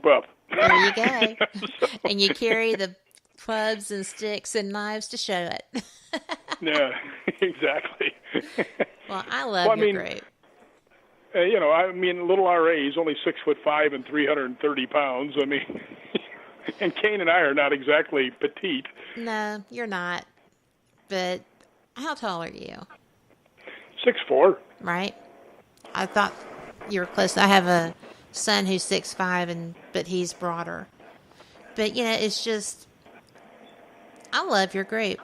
up. There you go. So, And you carry the clubs and sticks and knives to show it. yeah, exactly. Well, I Well, love I your mean, group. little RA is only 6'5" and 330 pounds. I mean, and Kane and I are not exactly petite. No, you're not. But how tall are you? 6'4". Right? I thought you were close. I have a son who's 6'5", but he's broader. But it's just I love your group.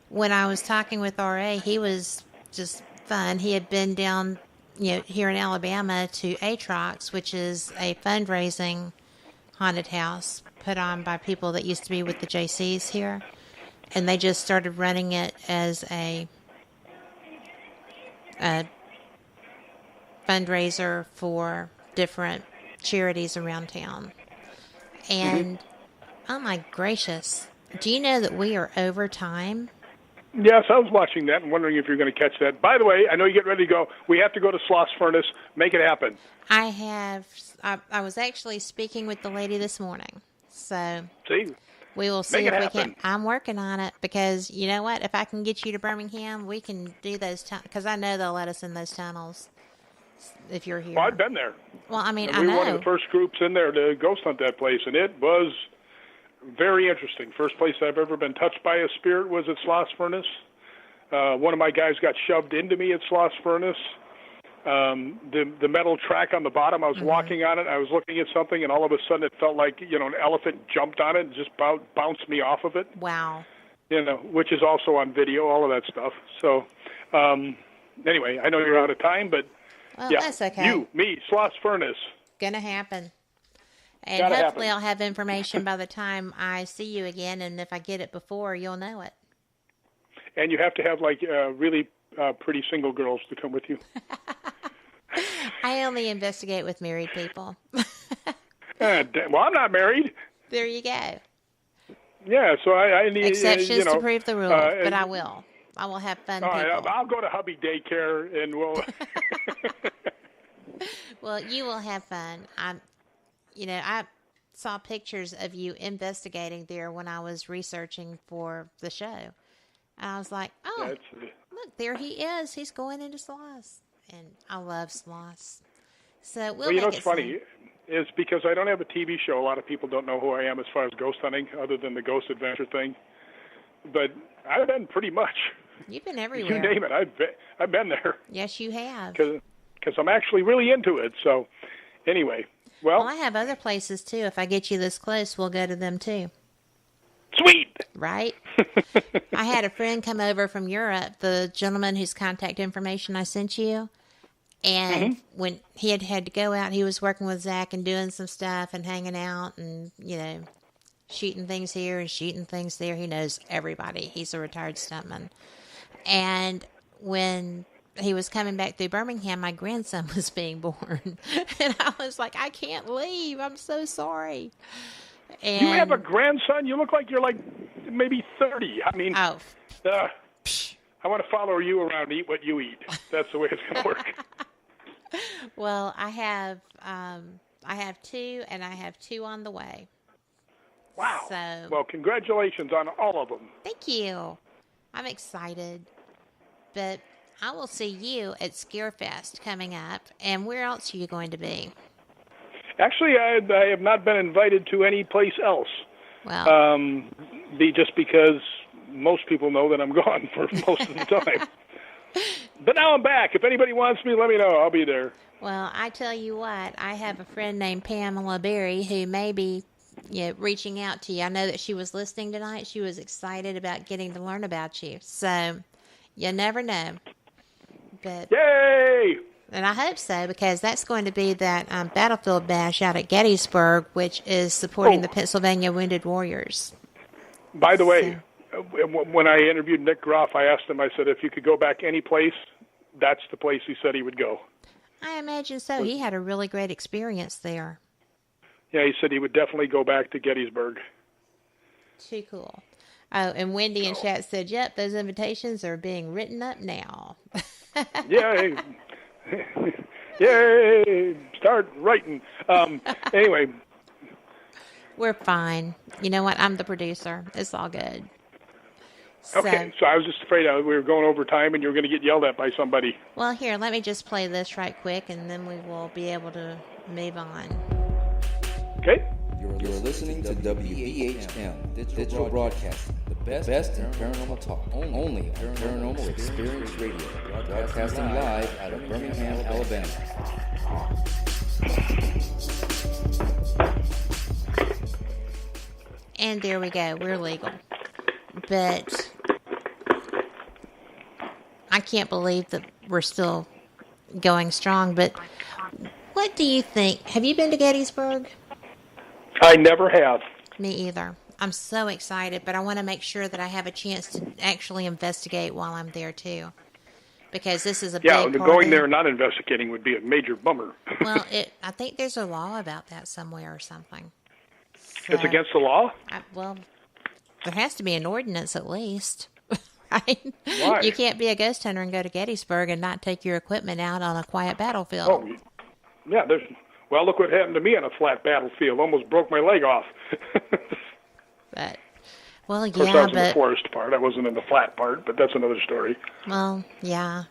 When I was talking with RA, he was just fun. He had been down, here in Alabama to Atrox, which is a fundraising haunted house put on by people that used to be with the JCs here. And they just started running it as a fundraiser for different charities around town. And, oh my gracious, do you know that we are over time? Yes, I was watching that and wondering if you're going to catch that. By the way, I know you get ready to go. We have to go to Sloss Furnace. Make it happen. I was actually speaking with the lady this morning. So See? we will see Make it if we happen. can. I'm working on it because you know what? If I can get you to Birmingham, we can do those because I know they'll let us in those tunnels if you're here. Well, I've been there. Well, I mean, And I we know. were one of the first groups in there to ghost hunt that place, and it was very interesting. First place I've ever been touched by a spirit was at Sloss Furnace. One of my guys got shoved into me at Sloss Furnace. The metal track on the bottom, I was walking on it, I was looking at something, and all of a sudden it felt like, an elephant jumped on it and just bounced me off of it. Wow. Which is also on video, all of that stuff. So, anyway, I know you're out of time, but Well, yeah, that's okay. you, me, Sloss Furnace. Gonna happen. And Gotta hopefully happen. I'll have information by the time I see you again, and if I get it before, you'll know it. And you have to have, really pretty single girls to come with you. I only investigate with married people. Well, I'm not married. There you go. Yeah, so I need... Exceptions to prove the rule, but I will. I will have fun All right, people. I'll go to hubby daycare, and we'll... Well, you will have fun. I saw pictures of you investigating there when I was researching for the show. And I was like, oh, look, there he is. He's going into Sloss. And I love Sloss. So we'll you know make what's it funny is because I don't have a TV show, a lot of people don't know who I am as far as ghost hunting, other than the ghost adventure thing. But I've been pretty much. You've been everywhere. You name it, I've been there. Yes, you have. Because I'm actually really into it. So anyway, well, I have other places too. If I get you this close, we'll go to them too. Sweet. Right? I had a friend come over from Europe, the gentleman whose contact information I sent you. And when he had to go out, he was working with Zach and doing some stuff and hanging out and, shooting things here and shooting things there. He knows everybody. He's a retired stuntman. And when he was coming back through Birmingham, my grandson was being born. And I was like, I can't leave. I'm so sorry. And you have a grandson? You look like you're maybe 30. I mean, I want to follow you around and eat what you eat. That's the way it's going to work. Well, I have two, and I have two on the way. Wow. So, well, congratulations on all of them. Thank you. I'm excited. But I will see you at Scarefest coming up. And where else are you going to be? Actually, I have not been invited to any place else. Well, just because most people know that I'm gone for most of the time. But now I'm back. If anybody wants me, let me know. I'll be there. Well, I tell you what, I have a friend named Pamela Berry who may be reaching out to you. I know that she was listening tonight. She was excited about getting to learn about you. So, you never know. But yay! And I hope so, because that's going to be that Battlefield Bash out at Gettysburg, which is supporting the Pennsylvania Wounded Warriors. By the way, when I interviewed Nick Groff, I asked him, I said, if you could go back any place, that's the place he said he would go. I imagine so. He had a really great experience there. Yeah, he said he would definitely go back to Gettysburg. Too cool. Oh, and Wendy in chat said, yep, those invitations are being written up now. Yay. Yay. Start writing. Anyway, We're fine. You know what? I'm the producer. It's all good. So, Okay, so I was just afraid we were going over time and you were going to get yelled at by somebody. well, here, let me just play this right quick, and then we will be able to move on. Okay. You're listening to WBHM Digital Broadcasting, the best in paranormal talk, only on Paranormal Experience Radio, broadcasting live out of Birmingham, Alabama. And there we go. We're legal. But I can't believe that we're still going strong. But what do you think? Have you been to Gettysburg? I never have. Me either. I'm so excited, but I want to make sure that I have a chance to actually investigate while I'm there too. Because this is a big part going there and not investigating would be a major bummer. Well, I think there's a law about that somewhere or something. So, it's against the law? Well, there has to be an ordinance at least. Right? Why? You can't be a ghost hunter and go to Gettysburg and not take your equipment out on a quiet battlefield. Oh, yeah. Well, look what happened to me on a flat battlefield. Almost broke my leg off. But, well, of course, I was in the forest part. I wasn't in the flat part, but that's another story. Well, yeah.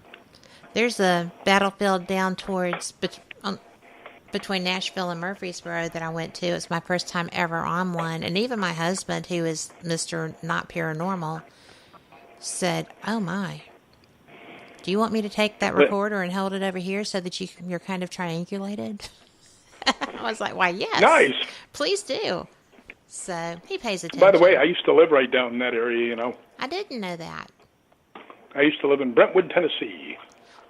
There's a battlefield down towards between Nashville and Murfreesboro that I went to. It's my first time ever on one. And even my husband, who is Mr. Not Paranormal, said, "Oh, my. Do you want me to take that recorder and hold it over here so that you're kind of triangulated?" I was like, "Why, yes. Nice. Please do." So he pays attention. By the way, I used to live right down in that area, you know. I didn't know that. I used to live in Brentwood, Tennessee.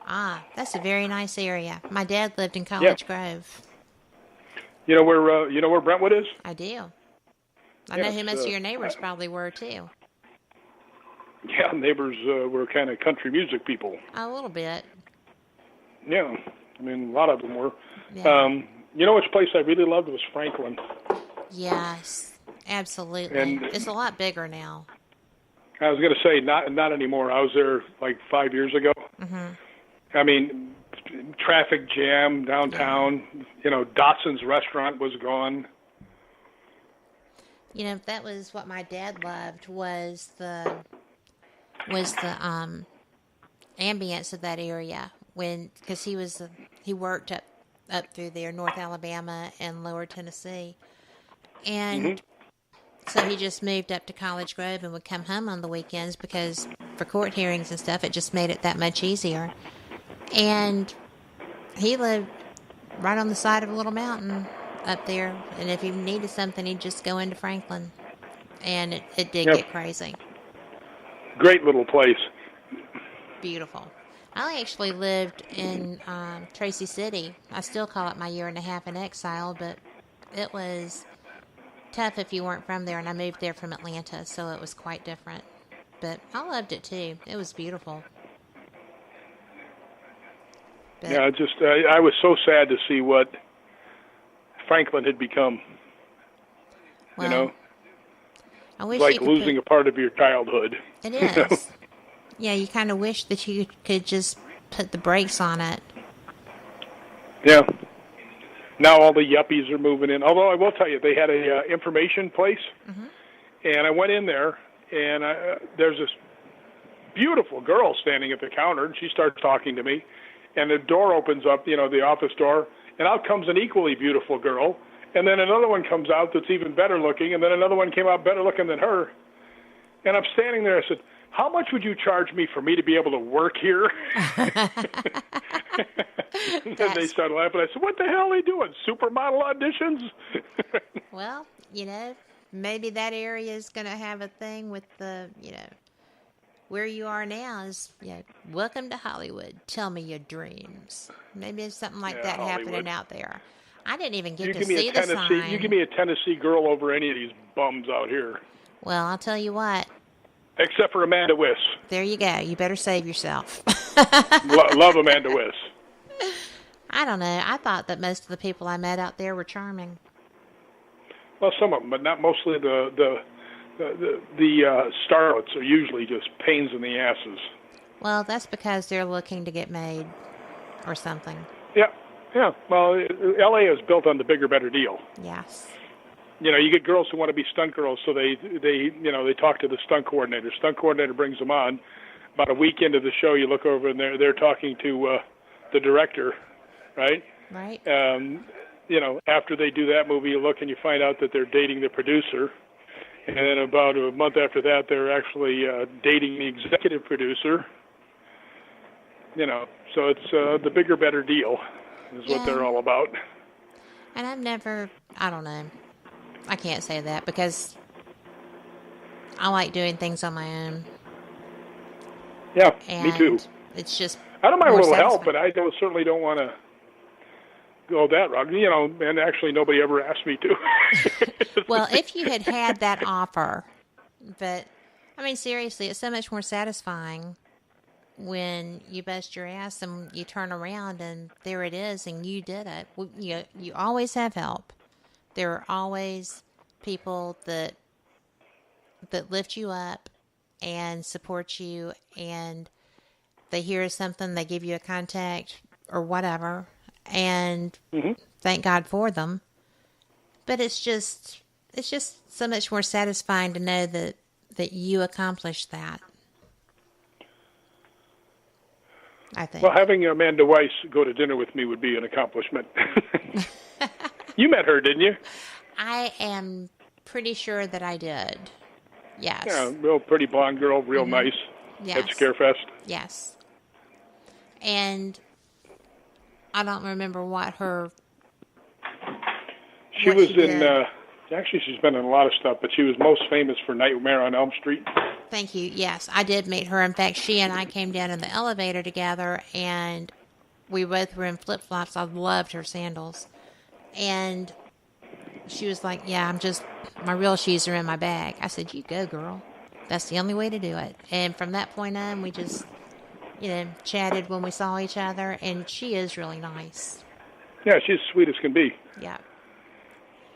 Ah, that's a very nice area. My dad lived in College Grove. You know where Brentwood is? I do. I know who most of your neighbors probably were too. Yeah, neighbors were kind of country music people. A little bit. Yeah, I mean a lot of them were. Yeah. You know which place I really loved was Franklin. Yes, absolutely. And it's a lot bigger now. I was going to say not anymore. I was there like 5 years ago. Mm-hmm. I mean, traffic jam downtown. Yeah. You know, Dotson's restaurant was gone. You know, that was what my dad loved was the ambience of that area because he worked up through there, North Alabama and Lower Tennessee, and so he just moved up to College Grove and would come home on the weekends because for court hearings and stuff, it just made it that much easier. And he lived right on the side of a little mountain up there, and if he needed something, he'd just go into Franklin, and it did get crazy. Great little place. Beautiful. I actually lived in Tracy City. I still call it my year and a half in exile, but it was tough if you weren't from there, and I moved there from Atlanta, so it was quite different. But I loved it too. It was beautiful. But, yeah, I was so sad to see what Franklin had become. Well, you know, I wish like losing a part of your childhood. It is. You know? Yeah, you kind of wish that you could just put the brakes on it. Yeah. Now all the yuppies are moving in. Although I will tell you, they had a information place, and I went in there, and there's this beautiful girl standing at the counter, and she starts talking to me, and the door opens up, you know, the office door, and out comes an equally beautiful girl, and then another one comes out that's even better looking, and then another one came out better looking than her, and I'm standing there, I said, "How much would you charge me for me to be able to work here?" And they started laughing. I said, "What the hell are they doing? Supermodel auditions?" Well, you know, maybe that area is going to have a thing with the, you know, where you are now is, you know, welcome to Hollywood. Tell me your dreams. Maybe it's something like that Hollywood. Happening out there. I didn't even get to give me see the sign. You give me a Tennessee girl over any of these bums out here. Well, I'll tell you what. Except for Amanda Wiss. There you go. You better save yourself. Love Amanda Wiss. I don't know. I thought that most of the people I met out there were charming. Well, some of them, but not mostly. The starlets are usually just pains in the asses. Well, that's because they're looking to get made or something. Yeah. Well, L.A. is built on the bigger, better deal. Yes. you get girls who want to be stunt girls, so they talk to the stunt coordinator. Stunt coordinator brings them on. About a week into the show, you look over and they're talking to the director, right? Right. After they do that movie, you look and you find out that they're dating the producer. And then about a month after that, they're actually dating the executive producer. So it's the bigger, better deal is what they're all about. And I don't know. I can't say that because I like doing things on my own. Yeah, and me too. It's just I don't mind a little satisfying. help, but I certainly don't want to go that route. And actually nobody ever asked me to. Well, if you had that offer, but I mean, seriously, it's so much more satisfying when you bust your ass and you turn around and there it is and you did it. You always have help. There are always people that lift you up and support you, and they hear something, they give you a contact or whatever, and thank God for them. But it's just so much more satisfying to know that you accomplished that. I think. Well, having Amanda Weiss go to dinner with me would be an accomplishment. You met her, didn't you? I am pretty sure that I did. Yes. Yeah, real pretty blonde girl, real nice. Yes. At Scarefest. Yes. And I don't remember what her... She was in... actually, she's been in a lot of stuff, but she was most famous for Nightmare on Elm Street. Thank you. Yes, I did meet her. In fact, she and I came down in the elevator together, and we both were in flip-flops. I loved her sandals. And she was like, yeah, my real shoes are in my bag. I said, you go, girl. That's the only way to do it. And from that point on, we just, chatted when we saw each other, and she is really nice. Yeah, she's sweet as can be. Yeah.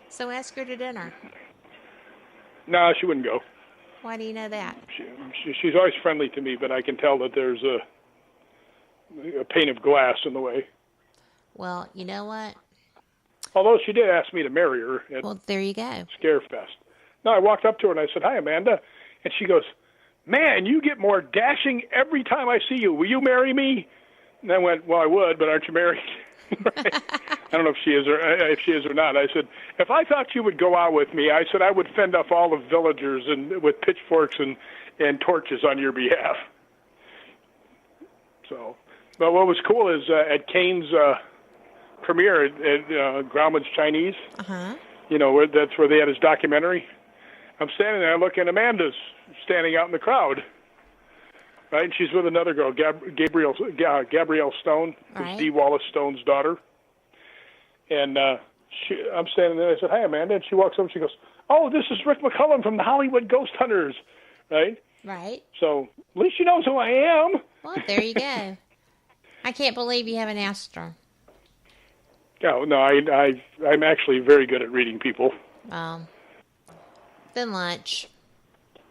So ask her to dinner. No, she wouldn't go. Why do you know that? She's always friendly to me, but I can tell that there's a pane of glass in the way. Well, you know what? Although she did ask me to marry her at there you go. Scarefest. No, I walked up to her and I said, hi, Amanda. And she goes, man, you get more dashing every time I see you. Will you marry me? And I went, well, I would, but aren't you married? Right? I don't know if she is or not. I said, if I thought you would go out with me, I said I would fend off all the villagers and with pitchforks and torches on your behalf. So, but what was cool is at Kane's premiere at Grauman's Chinese, that's where they had his documentary. I'm standing there looking, Amanda's standing out in the crowd. Right, and she's with another girl, Gabrielle Stone, who's Dee Wallace Stone's daughter. And I'm standing there. I said, "Hi, Amanda." And she walks up and she goes, "Oh, this is Rick McCallum from the Hollywood Ghost Hunters." Right. Right. So at least she knows who I am. Well, there you go. I can't believe you haven't asked her. No, I'm actually very good at reading people. Then lunch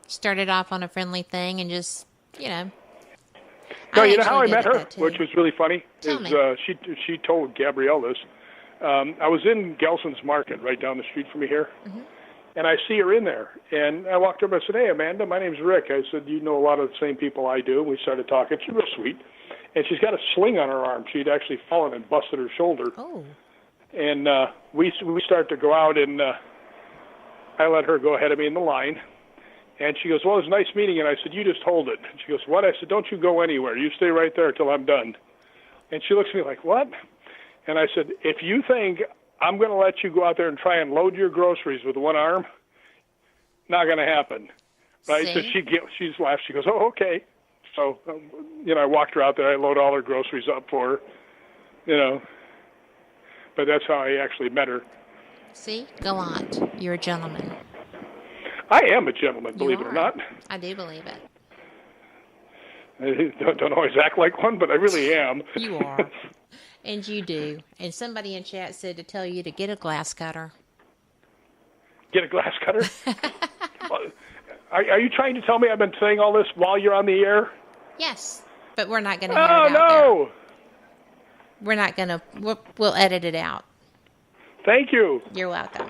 started off on a friendly thing and just. No, you know how I met her, which was really funny, Tell me. She told Gabrielle this. I was in Gelson's Market right down the street from me here, and I see her in there. And I walked over and I said, hey, Amanda, my name's Rick. I said, you know a lot of the same people I do. And we started talking. She's real sweet. And she's got a sling on her arm. She'd actually fallen and busted her shoulder. Oh. And we start to go out, and I let her go ahead of me in the line. And she goes, well, it was nice meeting you. And I said, you just hold it. And she goes, what? I said, don't you go anywhere. You stay right there till I'm done. And she looks at me like, what? And I said, if you think I'm going to let you go out there and try and load your groceries with one arm, not going to happen. Right? So she's laughed. She goes, oh, okay. So, I walked her out there. I load all her groceries up for her, But that's how I actually met her. See? Gallant. You're a gentleman. I am a gentleman, believe it or not. I do believe it. I don't always act like one, but I really am. You are. And you do. And somebody in chat said to tell you to get a glass cutter. Get a glass cutter? Are you trying to tell me I've been saying all this while you're on the air? Yes. But we're not going to hear it out no! There. We're not going to... We'll edit it out. Thank you. You're welcome.